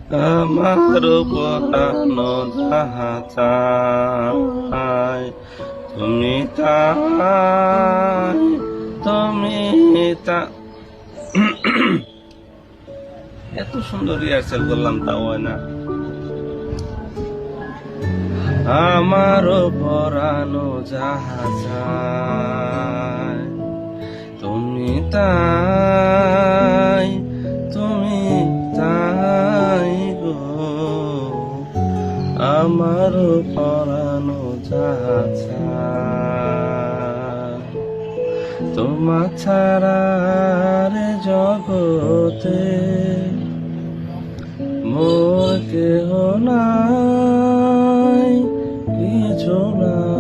আমার পরানো যাহা চায় তুমি তাই, তুমি তা এত সুন্দর রিহার্সেল করলাম তাও হয় না। আমার পরানো যাহা চায় তুমি তাই, তুমি তাই গো। আমার পরানো যাহা চায় তোমা ছাড়া রে জগতে মোর কেহ নাই, কিছু না।